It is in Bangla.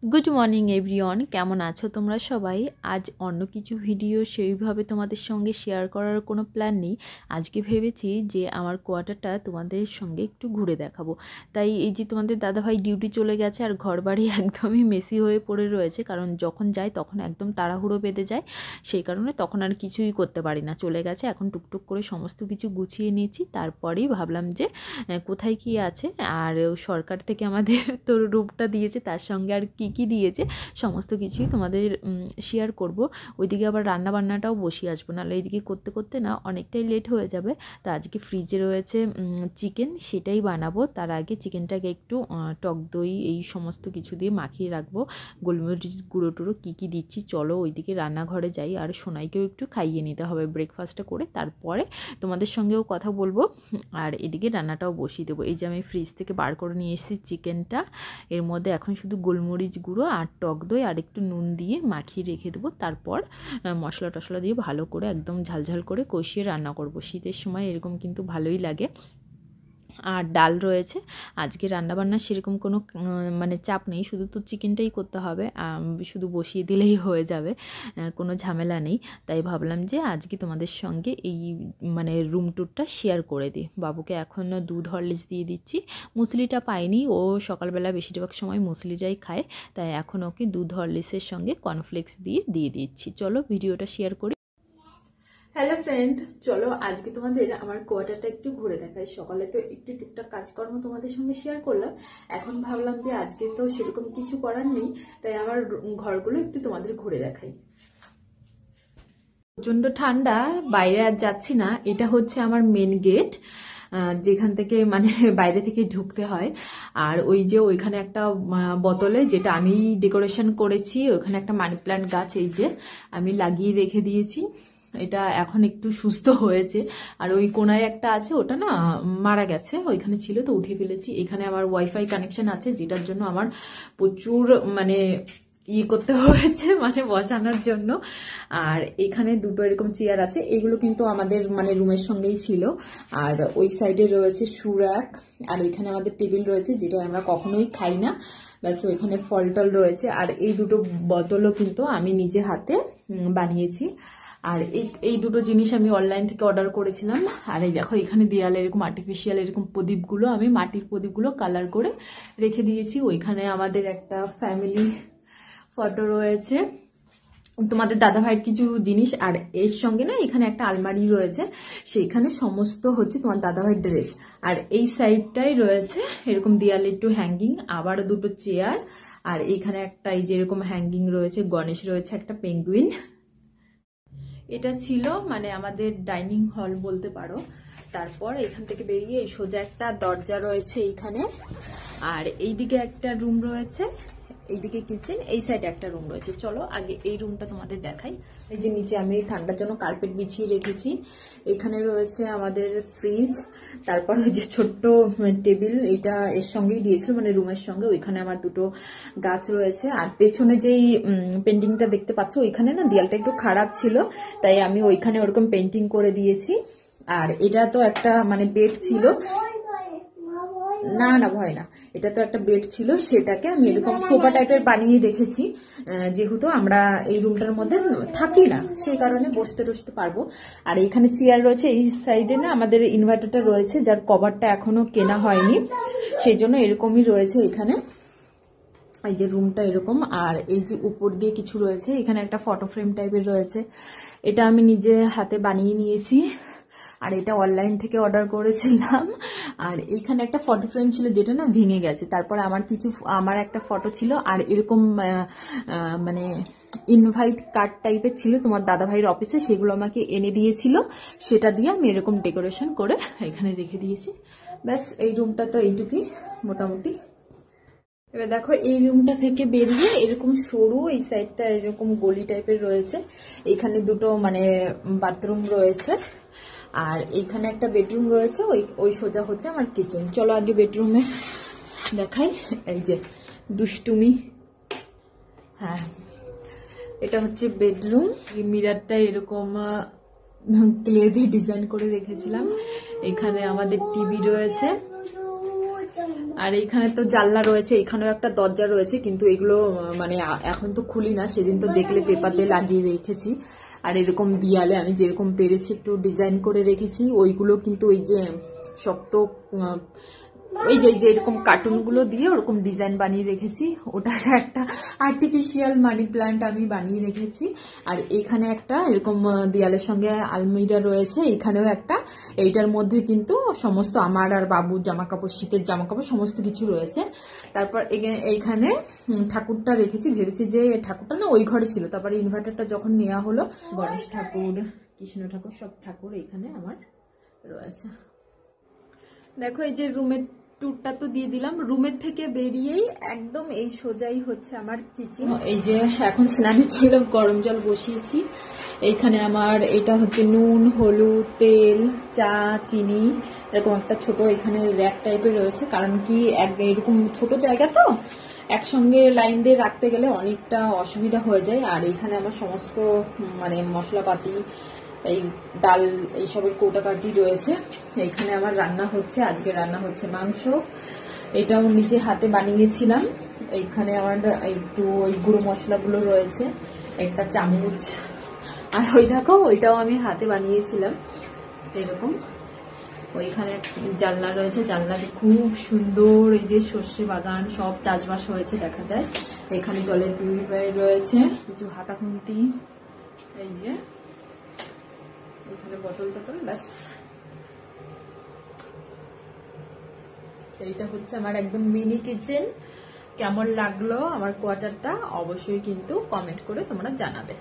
গুড মর্নিং এভরিওয়ান, কেমন আছো তোমরা সবাই? আজ অন্য কিছু ভিডিও সেইভাবে তোমাদের সঙ্গে শেয়ার করার কোনো প্ল্যান নেই। আজকে ভেবেছি যে আমার কোয়ার্টারটা তোমাদের সঙ্গে একটু ঘুরে দেখাবো। তাই এই যে তোমাদের দাদাভাই ডিউটি চলে গেছে আর ঘরবাড়ি একদমই মেসি হয়ে পড়ে রয়েছে, কারণ যখন যায় তখন একদম তাড়াহুড়ো বেঁধে যায়, সেই কারণে তখন আর কিছুই করতে পারি না। চলে গেছে, এখন টুকটুক করে সমস্ত কিছু গুছিয়ে নিয়েছি। তারপরেই ভাবলাম যে কোথায় কী আছে, আর সরকার থেকে আমাদের তো রূপটা দিয়েছে, তার সঙ্গে আর কি কি দিয়েছে সমস্ত কিছুই তোমাদের শেয়ার করব। ওইদিকে আবার রান্না বান্নাটাও বসিয়ে আসবো, নাহলে এইদিকে করতে করতে না অনেকটাই লেট হয়ে যাবে। তো আজকে ফ্রিজে রয়েছে চিকেন, সেটাই বানাবো। তার আগে চিকেনটাকে একটু টক দই এই সমস্ত কিছু দিয়ে মাখিয়ে রাখবো। গোলমরিচ গুঁড়ো টুড়ো কী কী দিচ্ছি চলো ওইদিকে রান্নাঘরে যাই, আর সোনাইকেও একটু খাইয়ে নিতে হবে ব্রেকফাস্টটা করে, তারপরে তোমাদের সঙ্গেও কথা বলবো। আর এদিকে রান্নাটাও বসিয়ে দেবো। এই যে আমি ফ্রিজ থেকে বার করে নিয়ে এসেছি চিকেনটা, এর মধ্যে এখন শুধু গোলমরিচ গুঁড়ো আর টক দই আর একটু নুন দিয়ে মাখিয়ে রেখে দেবো। তারপর মশলা টশলা দিয়ে ভালো করে একদম ঝালঝাল করে কষিয়ে রান্না করব। শীতের সময় এরকম কিন্তু ভালোই লাগে। আর ডাল রয়েছে। আজকে রান্নাবান্না সেরকম কোনো মানে চাপ নেই, শুধু তো চিকেনটাই করতে হবে, শুধু বসিয়ে দিলেই হয়ে যাবে, কোনো ঝামেলা নেই। তাই ভাবলাম যে আজকে তোমাদের সঙ্গে এই মানে রুম ট্যুরটা শেয়ার করে দিই। বাবুকে এখন দুধ হরলিক্স দিয়ে দিচ্ছি, মুসলিটা পাইনি, ও সকালবেলা বেশিরভাগ সময় মুসলিটাই খায়, তাই এখন ওকে দুধ হরলিক্সের সঙ্গে কর্নফ্লেক্স দিয়ে দিচ্ছি। চলো ভিডিওটা শেয়ার করি। হ্যালো ফ্রেন্ড, চলো আজকে তোমাদের আমার কোয়ার্টারটা একটু ঘুরে দেখাই। সকালে তো একটু টুকটাক কাজকর্ম তোমাদের সঙ্গে শেয়ার করলাম, এখন ভাবলাম যে আজকে তো সেরকম কিছু করার নেই, তাই আমার ঘরগুলো একটু তোমাদের ঘুরে দেখাই। প্রচণ্ড ঠান্ডা, বাইরে আর যাচ্ছি না। এটা হচ্ছে আমার মেন গেট, যেখান থেকে মানে বাইরে থেকে ঢুকতে হয়। আর ওই যে ওইখানে একটা বোতলে, যেটা আমি ডেকোরেশন করেছি, ওইখানে একটা মানি প্ল্যান্ট গাছ এই যে আমি লাগিয়ে রেখে দিয়েছি। এটা এখন একটু সুস্থ হয়েছে। আর ওই কোনায় একটা আছে, ওটা না মারা গেছে, ওইখানে ছিল তো উঠিয়ে ফেলেছি। এখানে আমার ওয়াইফাই কানেকশন আছে, যেটার জন্য আমার প্রচুর মানে করতে হয়েছে, মানে বসানোর জন্য। আর এখানে দুটো এরকম চেয়ার আছে, এগুলো কিন্তু আমাদের মানে রুমের সঙ্গেই ছিল। আর ওই সাইডে রয়েছে সুরাক, আর এখানে আমাদের টেবিল রয়েছে, যেটা আমরা কখনোই খাই না, ব্যাস ওইখানে ফল টল রয়েছে। আর এই দুটো বোতলও কিন্তু আমি নিজে হাতে বানিয়েছি। আর এই দুটো জিনিস আমি অনলাইন থেকে অর্ডার করেছিলাম। আর এই দেখো এখানে দেয়ালে এরকম আর্টিফিশিয়াল এরকম প্রদীপগুলো, আমি মাটির প্রদীপগুলো কালার করে রেখে দিয়েছি। ওইখানে আমাদের একটা ফ্যামিলি ফটো রয়েছে, তোমাদের দাদাভাইয়ের কিছু জিনিস। আর এর সঙ্গে না এখানে একটা আলমারি রয়েছে, সেইখানে সমস্ত হচ্ছে তোমার দাদাভাইয়ের ড্রেস। আর এই সাইডটাই রয়েছে এরকম দেয়ালে একটু হ্যাঙ্গিং, আবার দুটো চেয়ার। আর এইখানে একটা এই যে এরকম হ্যাঙ্গিং রয়েছে, গণেশ রয়েছে, একটা পেঙ্গুইন। এটা ছিল মানে আমাদের ডাইনিং হল বলতে পারো। তারপর এখান থেকে বেরিয়ে এই সোজা একটা দরজা রয়েছে এইখানে, আর এইদিকে একটা রুম রয়েছে, এইদিকে কিচেন, এই সাইডে একটা রুম রয়েছে। চলো আগে এই রুমটা তোমাদের দেখাই। এই যে নিচে আমি ঠান্ডার জন্য কার্পেট বিছিয়ে রেখেছি। এখানে রয়েছে আমাদের ফ্রিজ, তারপর ওই যে ছোট্ট টেবিল, এটা এর সঙ্গেই দিয়েছিল মানে রুমের সঙ্গে। ওইখানে আমার দুটো গাছ রয়েছে। আর পেছনে যেই পেন্টিংটা দেখতে পাচ্ছ, ওইখানে না দেয়ালটা একটু খারাপ ছিল, তাই আমি ওইখানে ওরকম পেন্টিং করে দিয়েছি। আর এটা তো একটা মানে বেড ছিল, না না ভয় না, এটা তো একটা বেড ছিল, সেটাকে আমি এরকম সোফা টাইপের বানিয়ে রেখেছি। যেহেতু আমরা এই রুমটার মধ্যে থাকি না, সেই কারণে বসতে টসতে পারবো। আর এখানে চেয়ার রয়েছে, এই সাইডে না আমাদের ইনভার্টারটা রয়েছে, যার কভারটা এখনো কেনা হয়নি, সেই জন্য এরকমই রয়েছে এখানে। এই যে রুমটা এরকম। আর এই যে উপর দিয়ে কিছু রয়েছে, এখানে একটা ফটো ফ্রেম টাইপের রয়েছে, এটা আমি নিজে হাতে বানিয়ে নিয়েছি। আর এটা অনলাইন থেকে অর্ডার করেছিলাম। আর এইখানে একটা ফটো ফ্রেম ছিল, যেটা না ভেঙে গেছে। তারপর আমার একটা ফটো ছিল, আর এরকম মানে ইনভাইট কার্ড টাইপের ছিল তোমার দাদাভাইয়ের অফিসে, সেগুলো আমাকে এনে দিয়েছিল, সেটা দিয়ে আমি এরকম ডেকোরেশন করে এখানে রেখে দিয়েছি। ব্যাস এই রুমটা তো এইটুকুই মোটামুটি। এবার দেখো এই রুমটা থেকে বেরিয়ে এরকম সরু এই সাইডটা এরকম গলি টাইপের রয়েছে, এখানে দুটো মানে বাথরুম রয়েছে। আর এইখানে একটা বেডরুম রয়েছে, ওই সোজা হচ্ছে আমার কিচেন। চলো আগে বেডরুমে দেখাই। এই যে দুষ্টুমি, হ্যাঁ এটা হচ্ছে বেডরুম। এই মিরারটা এরকম ক্লে দিয়ে ডিজাইন করে রেখেছিলাম। এখানে আমাদের টিভি রয়েছে, আর এইখানে তো জানলা রয়েছে, এখানেও একটা দরজা রয়েছে, কিন্তু এগুলো মানে এখন তো খুলি না, সেদিন তো দেখলে পেপার দিয়ে লাগিয়ে রেখেছি। আর এরকম দিয়ালে আমি যেরকম পেরেছি একটু ডিজাইন করে রেখেছি, ওইগুলো কিন্তু ওই যে শক্ত ওই যে এরকম কার্টুনগুলো দিয়ে ওরকম ডিজাইন বানিয়ে রেখেছি। ওটার একটা আর্টিফিশিয়াল মানি প্ল্যান্ট আমি বানিয়ে রেখেছি। আর এখানে একটা এরকম দেয়ালের সঙ্গে আলমিরা রয়েছে, এখানেও একটা। এইটার মধ্যে কিন্তু সমস্ত আমার আর বাবুর জামা কাপড়, শীতের জামা কাপড় সমস্ত কিছু রয়েছে। তারপর এইখানে ঠাকুরটা রেখেছি, ভেবেছি যে ঠাকুরটা না ওই ঘরে ছিল, তারপরে ইনভার্টারটা যখন নেওয়া হলো, গণেশ ঠাকুর, কৃষ্ণ ঠাকুর, সব ঠাকুর এখানে আমার রয়েছে। দেখো এই যে রুমের ট্যুরটা তো দিয়ে দিলাম। রুমের থেকে বেরিয়েই একদম এই সোজাই হচ্ছে আমার কিচেন। এই যে এখন স্নানের জন্য গরম জল বসিয়েছি। এইখানে আমার এটা হচ্ছে নুন, হলুদ, তেল, চা, চিনি, এরকম একটা ছোট এখানে র্যাক টাইপের রয়েছে। কারণ কি এরকম ছোট জায়গা তো একসঙ্গে লাইন দিয়ে রাখতে গেলে অনেকটা অসুবিধা হয়ে যায়। আর এখানে আমার সমস্ত মানে মশলাপাতি, এই ডাল, এইসবের কৌটাকাটি রয়েছে। এইখানে আমার রান্না হচ্ছে, আজকে রান্না হচ্ছে মাংস। এটাও নিজে হাতে বানিয়েছিলাম। এইখানে আমার একটু ওই গুঁড়ো মশলাগুলো রয়েছে, একটা চামচ। আর ওই দেখো ওইটাও আমি হাতে বানিয়েছিলাম এরকম। ওইখানে জানলা রয়েছে, জানলাতে খুব সুন্দর এই যে সর্ষে বাগান সব চাষবাস হয়েছে দেখা যায়। এখানে জলের পিউরিফায়ার রয়েছে, কিছু হাতা খুন্তি, এই যে এখানে বোতল টোতল, ব্যাস। এইটা হচ্ছে আমার একদম মিনি কিচেন। কেমন লাগলো আমার কোয়ার্টারটা অবশ্যই কিন্তু কমেন্ট করে তোমরা জানাবে।